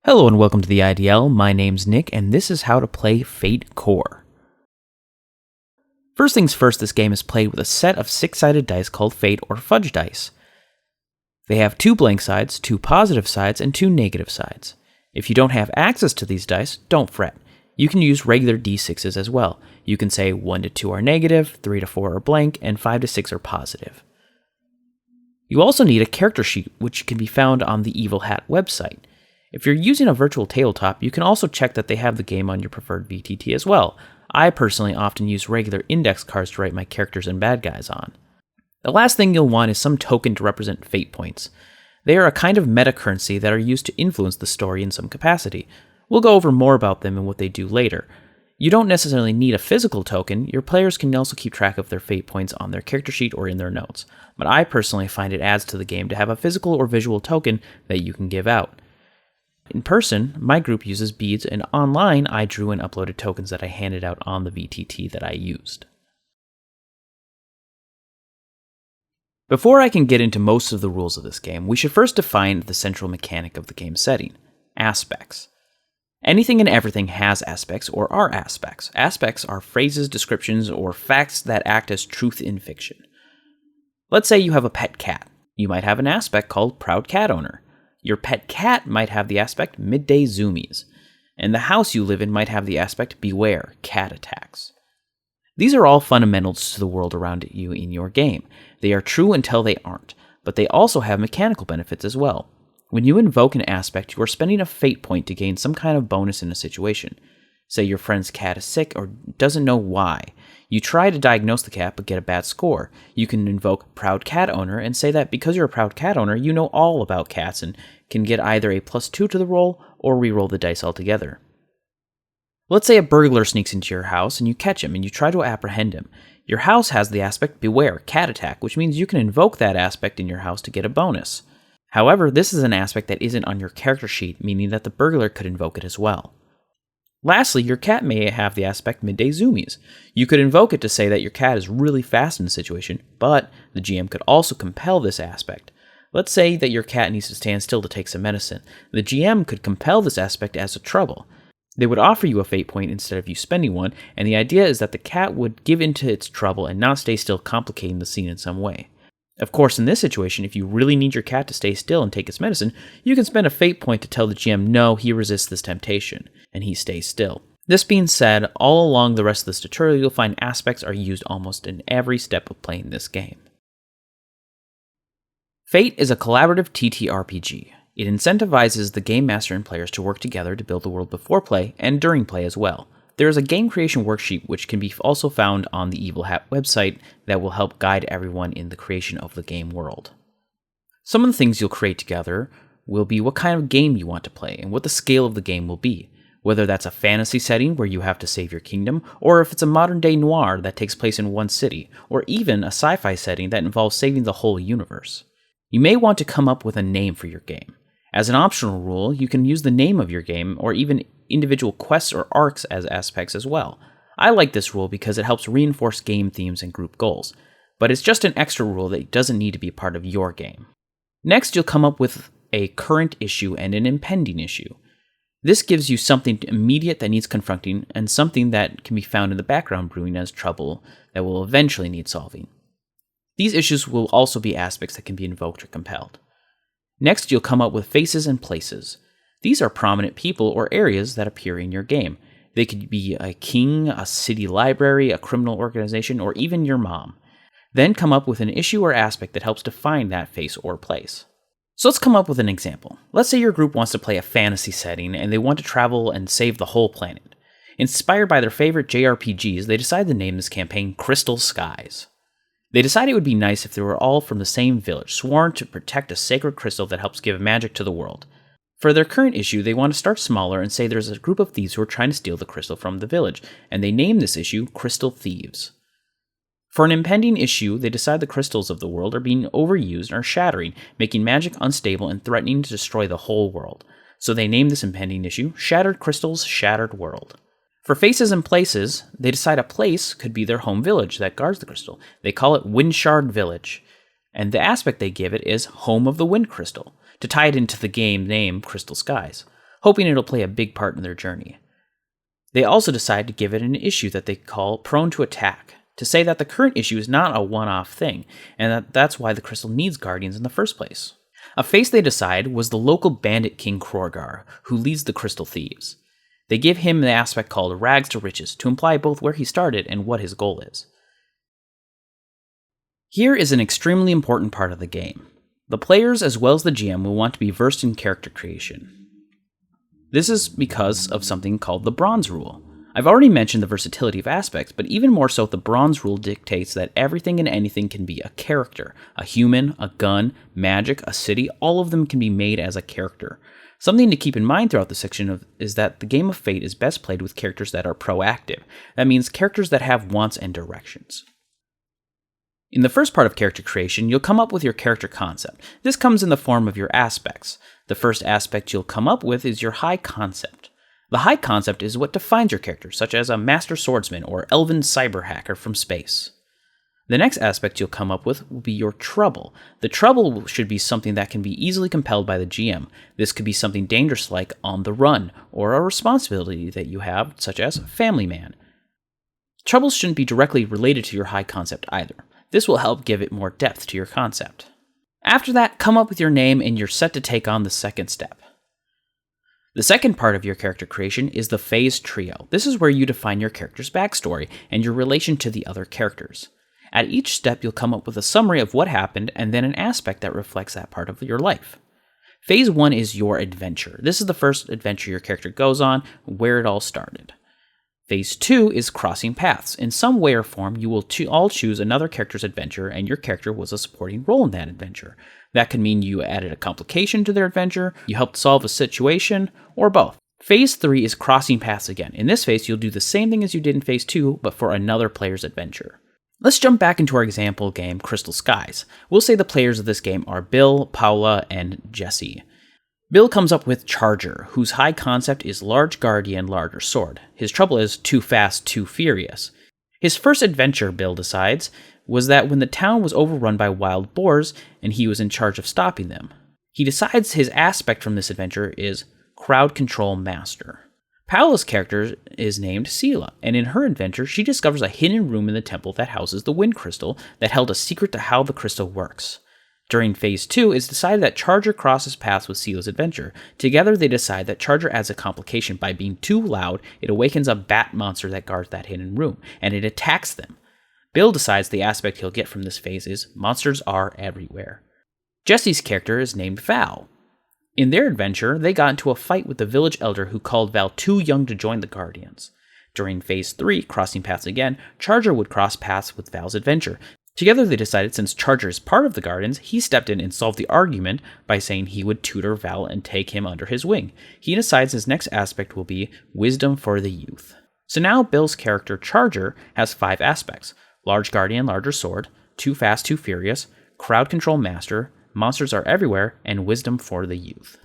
Hello and welcome to the IDL. My name's Nick, and this is how to play Fate Core. First things first, this game is played with a set of 6-sided dice called Fate or Fudge dice. They have 2 blank sides, 2 positive sides, and 2 negative sides. If you don't have access to these dice, don't fret. You can use regular d6s as well. You can say 1 to 2 are negative, 3 to 4 are blank, and 5 to 6 are positive. You also need a character sheet, which can be found on the Evil Hat website. If you're using a virtual tabletop, you can also check that they have the game on your preferred VTT as well. I personally often use regular index cards to write my characters and bad guys on. The last thing you'll want is some token to represent fate points. They are a kind of meta currency that are used to influence the story in some capacity. We'll go over more about them and what they do later. You don't necessarily need a physical token. Your players can also keep track of their fate points on their character sheet or in their notes. But I personally find it adds to the game to have a physical or visual token that you can give out. In person, my group uses beads, and online, I drew and uploaded tokens that I handed out on the VTT that I used. Before I can get into most of the rules of this game, we should first define the central mechanic of the game's setting: aspects. Anything and everything has aspects or are aspects. Aspects are phrases, descriptions, or facts that act as truth in fiction. Let's say you have a pet cat. You might have an aspect called Proud Cat Owner. Your pet cat might have the aspect Midday Zoomies, and the house you live in might have the aspect Beware, Cat Attacks. These are all fundamentals to the world around you in your game. They are true until they aren't, but they also have mechanical benefits as well. When you invoke an aspect, you are spending a fate point to gain some kind of bonus in a situation. Say your friend's cat is sick or doesn't know why. You try to diagnose the cat but get a bad score. You can invoke Proud Cat Owner and say that because you're a proud cat owner, you know all about cats and can get either a +2 to the roll or re-roll the dice altogether. Let's say a burglar sneaks into your house and you catch him and you try to apprehend him. Your house has the aspect Beware, Cat Attack, which means you can invoke that aspect in your house to get a bonus. However, this is an aspect that isn't on your character sheet, meaning that the burglar could invoke it as well. Lastly, your cat may have the aspect Midday Zoomies. You could invoke it to say that your cat is really fast in the situation, but the GM could also compel this aspect. Let's say that your cat needs to stand still to take some medicine. The GM could compel this aspect as a trouble. They would offer you a fate point instead of you spending one, and the idea is that the cat would give in to its trouble and not stay still, complicating the scene in some way. Of course, in this situation, if you really need your cat to stay still and take its medicine, you can spend a fate point to tell the GM no, he resists this temptation, and he stays still. This being said, all along the rest of this tutorial, you'll find aspects are used almost in every step of playing this game. Fate is a collaborative TTRPG. It incentivizes the game master and players to work together to build the world before play and during play as well. There is a game creation worksheet which can be also found on the Evil Hat website that will help guide everyone in the creation of the game world. Some of the things you'll create together will be what kind of game you want to play and what the scale of the game will be, whether that's a fantasy setting where you have to save your kingdom, or if it's a modern-day noir that takes place in one city, or even a sci-fi setting that involves saving the whole universe. You may want to come up with a name for your game. As an optional rule, you can use the name of your game or even individual quests or arcs as aspects as well. I like this rule because it helps reinforce game themes and group goals, but it's just an extra rule that doesn't need to be part of your game. Next, you'll come up with a current issue and an impending issue. This gives you something immediate that needs confronting and something that can be found in the background brewing as trouble that will eventually need solving. These issues will also be aspects that can be invoked or compelled. Next, you'll come up with faces and places. These are prominent people or areas that appear in your game. They could be a king, a city library, a criminal organization, or even your mom. Then come up with an issue or aspect that helps define that face or place. So let's come up with an example. Let's say your group wants to play a fantasy setting and they want to travel and save the whole planet. Inspired by their favorite JRPGs, they decide to name this campaign Crystal Skies. They decided it would be nice if they were all from the same village, sworn to protect a sacred crystal that helps give magic to the world. For their current issue, they want to start smaller and say there's a group of thieves who are trying to steal the crystal from the village, and they name this issue Crystal Thieves. For an impending issue, they decide the crystals of the world are being overused and are shattering, making magic unstable and threatening to destroy the whole world. So they name this impending issue Shattered Crystals, Shattered World. For faces and places, they decide a place could be their home village that guards the crystal. They call it Windshard Village, and the aspect they give it is Home of the Wind Crystal, to tie it into the game name Crystal Skies. hoping it'll play a big part in their journey. They also decide to give it an issue that they call Prone to Attack, to say that the current issue is not a one-off thing, and that's why the crystal needs guardians in the first place. A face they decide was the local bandit king Krorgar, who leads the Crystal Thieves. They give him the aspect called Rags to Riches to imply both where he started and what his goal is. Here is an extremely important part of the game. The players as well as the GM will want to be versed in character creation. This is because of something called the Bronze Rule. I've already mentioned the versatility of aspects, but even more so, the Bronze Rule dictates that everything and anything can be a character. A human, a gun, magic, a city, all of them can be made as a character. Something to keep in mind throughout the section is that the game of Fate is best played with characters that are proactive. That means characters that have wants and directions. In the first part of character creation, you'll come up with your character concept. This comes in the form of your aspects. The first aspect you'll come up with is your high concept. The high concept is what defines your character, such as a master swordsman or elven cyber hacker from space. The next aspect you'll come up with will be your trouble. The trouble should be something that can be easily compelled by the GM. This could be something dangerous like on the run, or a responsibility that you have, such as family man. Troubles shouldn't be directly related to your high concept either. This will help give it more depth to your concept. After that, come up with your name and you're set to take on the second step. The second part of your character creation is the phase trio. This is where you define your character's backstory and your relation to the other characters. At each step, you'll come up with a summary of what happened and then an aspect that reflects that part of your life. Phase 1 is your adventure. This is the first adventure your character goes on, where it all started. Phase 2 is crossing paths. In some way or form, you will all choose another character's adventure, and your character was a supporting role in that adventure. That could mean you added a complication to their adventure, you helped solve a situation, or both. Phase 3 is crossing paths again. In this phase, you'll do the same thing as you did in Phase 2, but for another player's adventure. Let's jump back into our example game, Crystal Skies. We'll say the players of this game are Bill, Paula, and Jesse. Bill comes up with Charger, whose high concept is Large Guardian, Larger Sword. His trouble is Too Fast, Too Furious. His first adventure, Bill decides, was that when the town was overrun by wild boars and he was in charge of stopping them. He decides his aspect from this adventure is Crowd Control Master. Paola's character is named Sela, and in her adventure, she discovers a hidden room in the temple that houses the Wind Crystal that held a secret to how the crystal works. During Phase 2, it's decided that Charger crosses paths with Sela's adventure. Together, they decide that Charger adds a complication. By being too loud, it awakens a bat monster that guards that hidden room, and it attacks them. Bill decides the aspect he'll get from this phase is Monsters Are Everywhere. Jesse's character is named Val. In their adventure, they got into a fight with the village elder who called Val too young to join the Guardians. During Phase 3, crossing paths again, Charger would cross paths with Val's adventure. Together they decided since Charger is part of the Guardians, he stepped in and solved the argument by saying he would tutor Val and take him under his wing. He decides his next aspect will be Wisdom for the Youth. So now Bill's character Charger has 5 aspects: Large Guardian, Larger Sword, Too Fast, Too Furious, Crowd Control Master, Monsters Are Everywhere, and Wisdom for the Youth.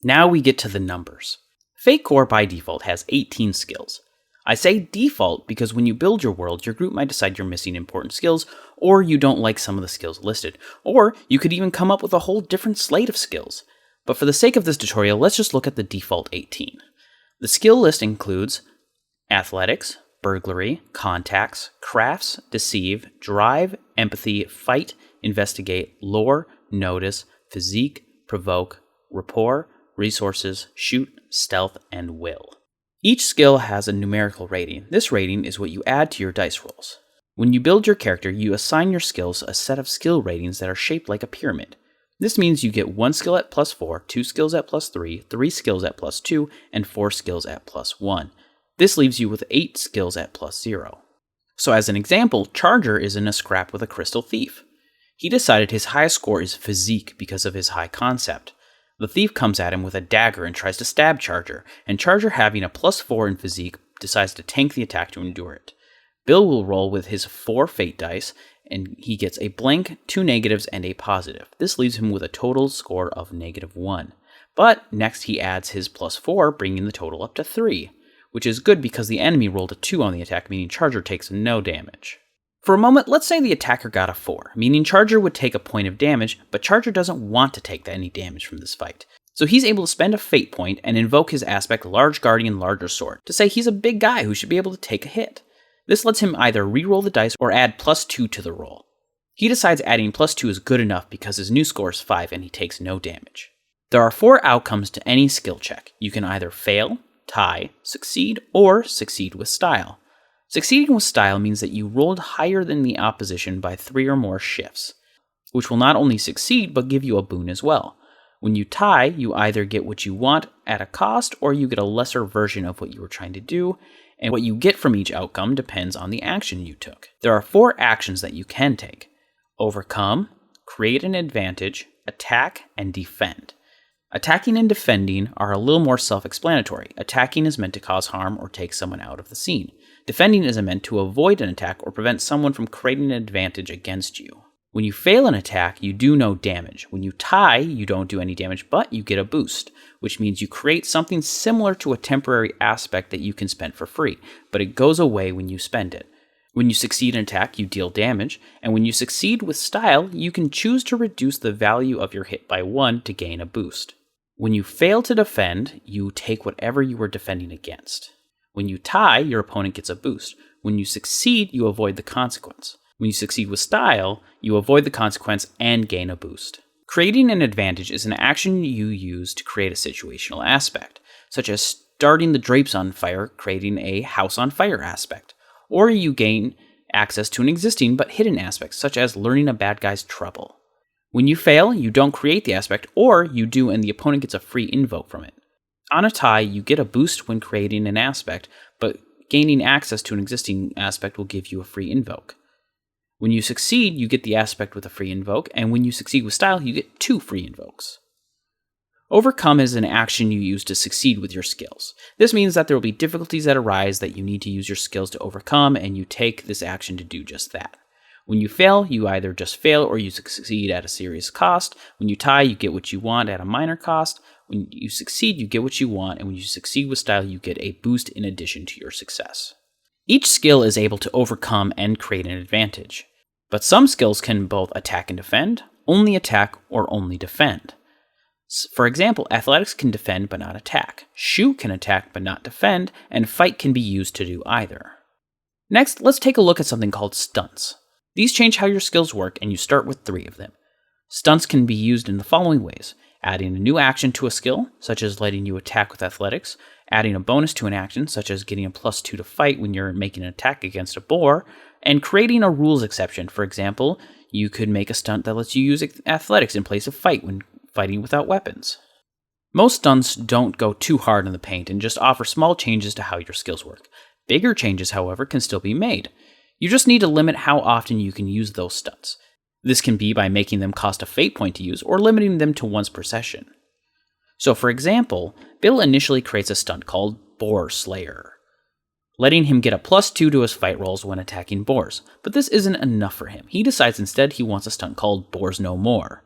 Now we get to the numbers. Fate Core by default has 18 skills. I say default because when you build your world, your group might decide you're missing important skills, or you don't like some of the skills listed, or you could even come up with a whole different slate of skills. But for the sake of this tutorial, let's just look at the default 18. The skill list includes Athletics, Burglary, Contacts, Crafts, Deceive, Drive, Empathy, Fight, Investigate, Lore, Notice, Physique, Provoke, Rapport, Resources, Shoot, Stealth, and Will. Each skill has a numerical rating. This rating is what you add to your dice rolls. When you build your character, you assign your skills a set of skill ratings that are shaped like a pyramid. This means you get 1 skill at +4, 2 skills at +3, 3 skills at +2, and 4 skills at +1. This leaves you with 8 skills at +0. So as an example, Charger is in a scrap with a Crystal Thief. He decided his highest score is Physique because of his high concept. The thief comes at him with a dagger and tries to stab Charger, and Charger, having a +4 in Physique, decides to tank the attack to endure it. Bill will roll with his 4 fate dice, and he gets a blank, 2 negatives, and a positive. This leaves him with a total score of -1. But next he adds his +4, bringing the total up to 3, which is good because the enemy rolled a 2 on the attack, meaning Charger takes no damage. For a moment, let's say the attacker got a 4, meaning Charger would take a point of damage, but Charger doesn't want to take any damage from this fight. So he's able to spend a fate point and invoke his aspect Large Guardian Larger Sword to say he's a big guy who should be able to take a hit. This lets him either reroll the dice or add +2 to the roll. He decides adding +2 is good enough because his new score is 5 and he takes no damage. There are 4 outcomes to any skill check. You can either fail, tie, succeed, or succeed with style. Succeeding with style means that you rolled higher than the opposition by 3 or more shifts, which will not only succeed but give you a boon as well. When you tie, you either get what you want at a cost or you get a lesser version of what you were trying to do, and what you get from each outcome depends on the action you took. There are 4 actions that you can take: overcome, create an advantage, attack, and defend. Attacking and defending are a little more self-explanatory. Attacking is meant to cause harm or take someone out of the scene. Defending is meant to avoid an attack or prevent someone from creating an advantage against you. When you fail an attack, you do no damage. When you tie, you don't do any damage, but you get a boost, which means you create something similar to a temporary aspect that you can spend for free, but it goes away when you spend it. When you succeed in attack, you deal damage, and when you succeed with style, you can choose to reduce the value of your hit by 1 to gain a boost. When you fail to defend, you take whatever you were defending against. When you tie, your opponent gets a boost. When you succeed, you avoid the consequence. When you succeed with style, you avoid the consequence and gain a boost. Creating an advantage is an action you use to create a situational aspect, such as starting the drapes on fire, creating a house on fire aspect. Or you gain access to an existing but hidden aspect, such as learning a bad guy's trouble. When you fail, you don't create the aspect, or you do and the opponent gets a free invoke from it. On a tie, you get a boost when creating an aspect, but gaining access to an existing aspect will give you a free invoke. When you succeed, you get the aspect with a free invoke, and when you succeed with style, you get 2 free invokes. Overcome is an action you use to succeed with your skills. This means that there will be difficulties that arise that you need to use your skills to overcome, and you take this action to do just that. When you fail, you either just fail or you succeed at a serious cost. When you tie, you get what you want at a minor cost. When you succeed, you get what you want, and when you succeed with style, you get a boost in addition to your success. Each skill is able to overcome and create an advantage, but some skills can both attack and defend, only attack, or only defend. For example, athletics can defend but not attack, shoot can attack but not defend, and fight can be used to do either. Next, let's take a look at something called stunts. These change how your skills work, and you start with 3 of them. Stunts can be used in the following ways: adding a new action to a skill, such as letting you attack with athletics, adding a bonus to an action, such as getting a +2 to fight when you're making an attack against a boar, and creating a rules exception. For example, you could make a stunt that lets you use athletics in place of fight when fighting without weapons. Most stunts don't go too hard in the paint and just offer small changes to how your skills work. Bigger changes, however, can still be made. You just need to limit how often you can use those stunts. This can be by making them cost a fate point to use or limiting them to once per session. So for example, Bill initially creates a stunt called Boar Slayer, letting him get a +2 to his fight rolls when attacking boars, but this isn't enough for him. He decides instead he wants a stunt called Boars No More.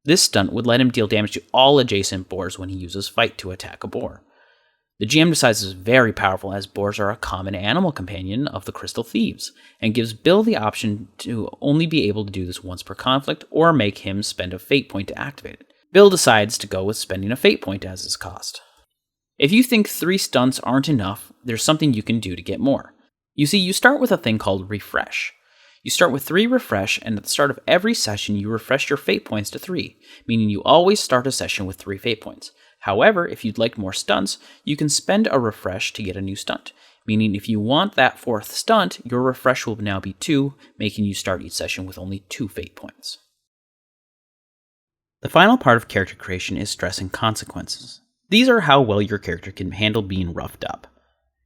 This stunt would let him deal damage to all adjacent boars when he uses fight to attack a boar. The GM decides this is very powerful as boars are a common animal companion of the Crystal Thieves, and gives Bill the option to only be able to do this once per conflict or make him spend a fate point to activate it. Bill decides to go with spending a fate point as his cost. If you think 3 stunts aren't enough, there's something you can do to get more. You see, you start with a thing called refresh. You start with 3 refresh, and at the start of every session, you refresh your fate points to 3, meaning you always start a session with 3 fate points. However, if you'd like more stunts, you can spend a refresh to get a new stunt, meaning if you want that 4th stunt, your refresh will now be 2, making you start each session with only 2 fate points. The final part of character creation is stress and consequences. These are how well your character can handle being roughed up.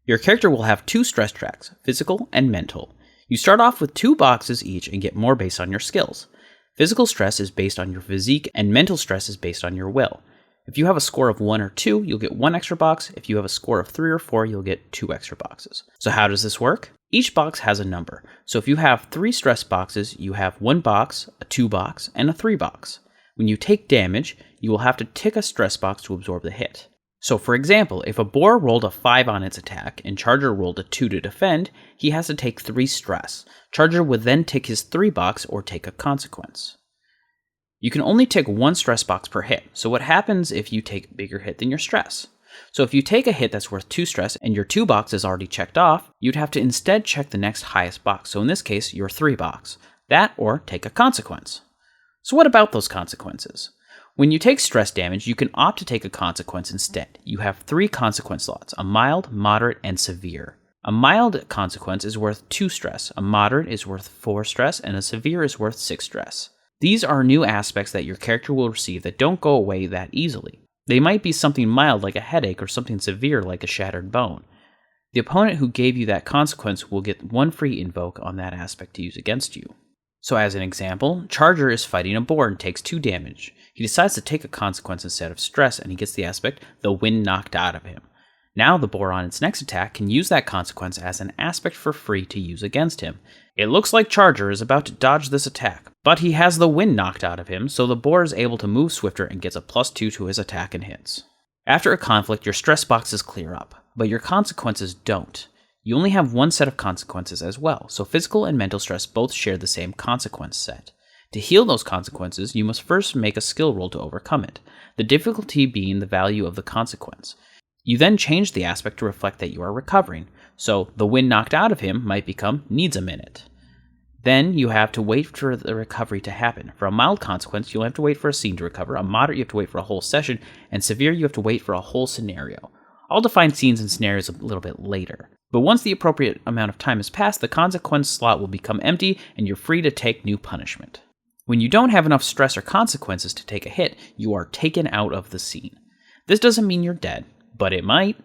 Your character will have 2 stress tracks, physical and mental. You start off with 2 boxes each and get more based on your skills. Physical stress is based on your physique, and mental stress is based on your will. If you have a score of 1 or 2, you'll get 1 extra box. If you have a score of 3 or 4, you'll get 2 extra boxes. So how does this work? Each box has a number. So if you have 3 stress boxes, you have 1 box, a 2 box, and a 3 box. When you take damage, you will have to tick a stress box to absorb the hit. So for example, if a boar rolled a 5 on its attack and Charger rolled a 2 to defend, he has to take 3 stress. Charger would then tick his 3 box or take a consequence. You can only tick one stress box per hit, so what happens if you take a bigger hit than your stress? So if you take a hit that's worth 2 stress and your 2 box is already checked off, you'd have to instead check the next highest box, so in this case, your 3 box. That or take a consequence. So what about those consequences? When you take stress damage, you can opt to take a consequence instead. You have 3 consequence slots, a mild, moderate, and severe. A mild consequence is worth 2 stress, a moderate is worth 4 stress, and a severe is worth 6 stress. These are new aspects that your character will receive that don't go away that easily. They might be something mild like a headache or something severe like a shattered bone. The opponent who gave you that consequence will get 1 free invoke on that aspect to use against you. So as an example, Charger is fighting a boar and takes 2 damage. He decides to take a consequence instead of stress, and he gets the aspect, the wind knocked out of him. Now the boar on its next attack can use that consequence as an aspect for free to use against him. It looks like Charger is about to dodge this attack, but he has the wind knocked out of him, so the boar is able to move swifter and gets a +2 to his attack and hits. After a conflict, your stress boxes clear up, but your consequences don't. You only have 1 set of consequences as well, so physical and mental stress both share the same consequence set. To heal those consequences, you must first make a skill roll to overcome it, the difficulty being the value of the consequence. You then change the aspect to reflect that you are recovering, so the wind knocked out of him might become needs a minute. Then you have to wait for the recovery to happen. For a mild consequence, you'll have to wait for a scene to recover, a moderate you have to wait for a whole session, and severe you have to wait for a whole scenario. I'll define scenes and scenarios a little bit later. But once the appropriate amount of time has passed, the consequence slot will become empty and you're free to take new punishment. When you don't have enough stress or consequences to take a hit, you are taken out of the scene. This doesn't mean you're dead, but it might.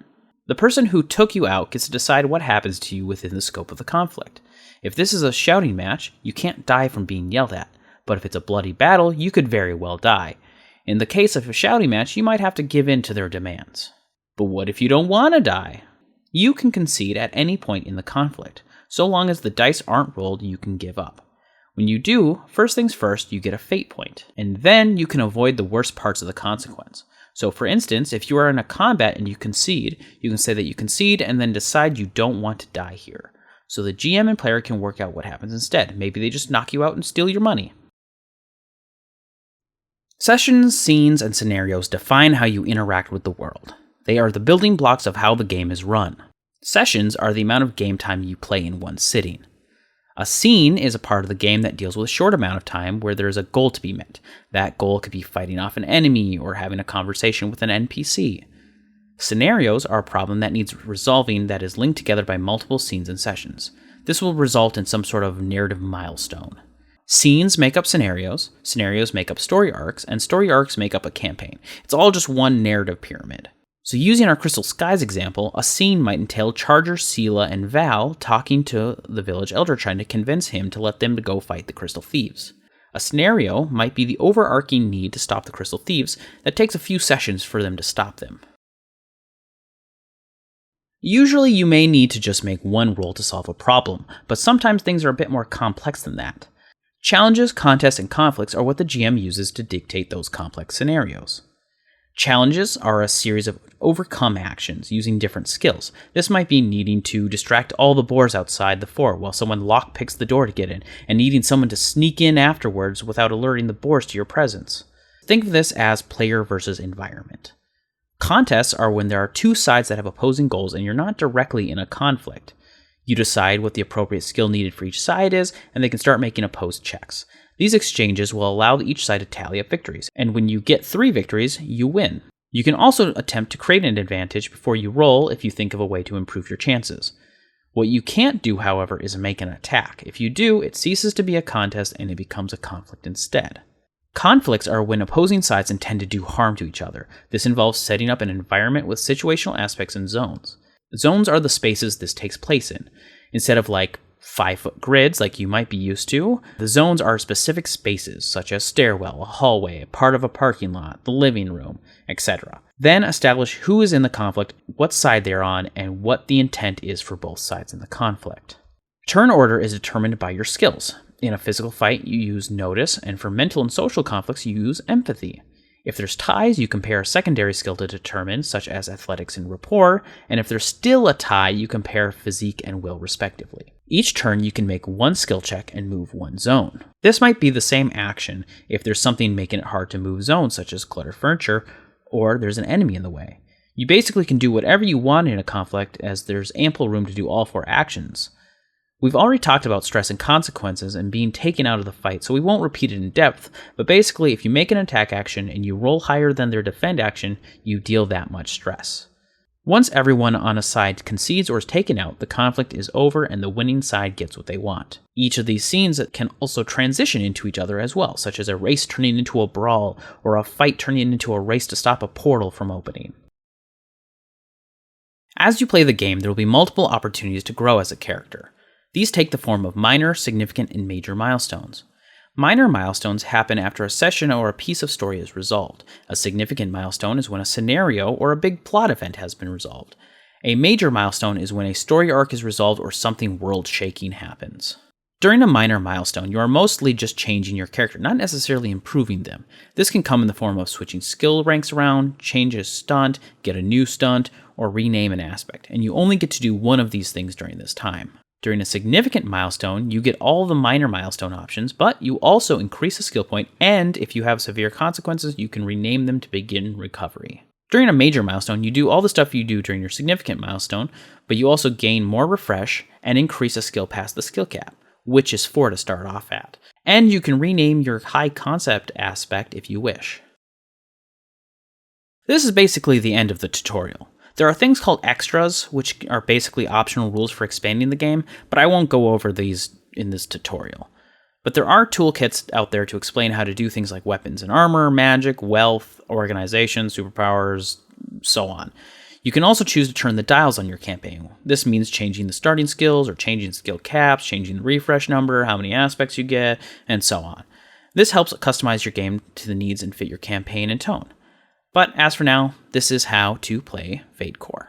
The person who took you out gets to decide what happens to you within the scope of the conflict. If this is a shouting match, you can't die from being yelled at, but if it's a bloody battle, you could very well die. In the case of a shouting match, you might have to give in to their demands. But what if you don't want to die? You can concede at any point in the conflict. So long as the dice aren't rolled, you can give up. When you do, first things first, you get a fate point, and then you can avoid the worst parts of the consequence. So for instance, if you are in a combat and you concede, you can say that you concede and then decide you don't want to die here. So the GM and player can work out what happens instead. Maybe they just knock you out and steal your money. Sessions, scenes, and scenarios define how you interact with the world. They are the building blocks of how the game is run. Sessions are the amount of game time you play in one sitting. A scene is a part of the game that deals with a short amount of time where there is a goal to be met. That goal could be fighting off an enemy or having a conversation with an NPC. Scenarios are a problem that needs resolving that is linked together by multiple scenes and sessions. This will result in some sort of narrative milestone. Scenes make up scenarios, scenarios make up story arcs, and story arcs make up a campaign. It's all just one narrative pyramid. So using our Crystal Skies example, a scene might entail Charger, Sela, and Val talking to the village elder trying to convince him to let them go fight the Crystal Thieves. A scenario might be the overarching need to stop the Crystal Thieves that takes a few sessions for them to stop them. Usually you may need to just make one roll to solve a problem, but sometimes things are a bit more complex than that. Challenges, contests, and conflicts are what the GM uses to dictate those complex scenarios. Challenges are a series of overcome actions using different skills. This might be needing to distract all the boars outside the fort while someone lockpicks the door to get in, and needing someone to sneak in afterwards without alerting the boars to your presence. Think of this as player versus environment. Contests are when there are 2 sides that have opposing goals and you're not directly in a conflict. You decide what the appropriate skill needed for each side is, and they can start making opposed checks. These exchanges will allow each side to tally up victories, and when you get 3 victories, you win. You can also attempt to create an advantage before you roll if you think of a way to improve your chances. What you can't do, however, is make an attack. If you do, it ceases to be a contest and it becomes a conflict instead. Conflicts are when opposing sides intend to do harm to each other. This involves setting up an environment with situational aspects and zones. Zones are the spaces this takes place in. Instead of 5-foot grids like you might be used to, the zones are specific spaces such as stairwell, a hallway, part of a parking lot, the living room, etc. Then establish who is in the conflict, what side they're on, and what the intent is for both sides in the conflict. Turn order is determined by your skills. In a physical fight, you use notice, and for mental and social conflicts, you use empathy. If there's ties, you compare a secondary skill to determine, such as athletics and rapport, and if there's still a tie, you compare physique and will respectively. Each turn you can make one skill check and move one zone. This might be the same action if there's something making it hard to move zones, such as cluttered furniture, or there's an enemy in the way. You basically can do whatever you want in a conflict, as there's ample room to do all 4 actions. We've already talked about stress and consequences and being taken out of the fight, so we won't repeat it in depth, but basically if you make an attack action and you roll higher than their defend action, you deal that much stress. Once everyone on a side concedes or is taken out, the conflict is over and the winning side gets what they want. Each of these scenes can also transition into each other as well, such as a race turning into a brawl, or a fight turning into a race to stop a portal from opening. As you play the game, there will be multiple opportunities to grow as a character. These take the form of minor, significant, and major milestones. Minor milestones happen after a session or a piece of story is resolved. A significant milestone is when a scenario or a big plot event has been resolved. A major milestone is when a story arc is resolved or something world-shaking happens. During a minor milestone, you are mostly just changing your character, not necessarily improving them. This can come in the form of switching skill ranks around, change a stunt, get a new stunt, or rename an aspect, and you only get to do one of these things during this time. During a significant milestone, you get all the minor milestone options, but you also increase a skill point, and if you have severe consequences, you can rename them to begin recovery. During a major milestone, you do all the stuff you do during your significant milestone, but you also gain more refresh and increase a skill past the skill cap, which is 4 to start off at. And you can rename your high concept aspect if you wish. This is basically the end of the tutorial. There are things called extras, which are basically optional rules for expanding the game, but I won't go over these in this tutorial. But there are toolkits out there to explain how to do things like weapons and armor, magic, wealth, organization, superpowers, so on. You can also choose to turn the dials on your campaign. This means changing the starting skills, or changing skill caps, changing the refresh number, how many aspects you get, and so on. This helps customize your game to the needs and fit your campaign and tone. But as for now, this is how to play Fate Core.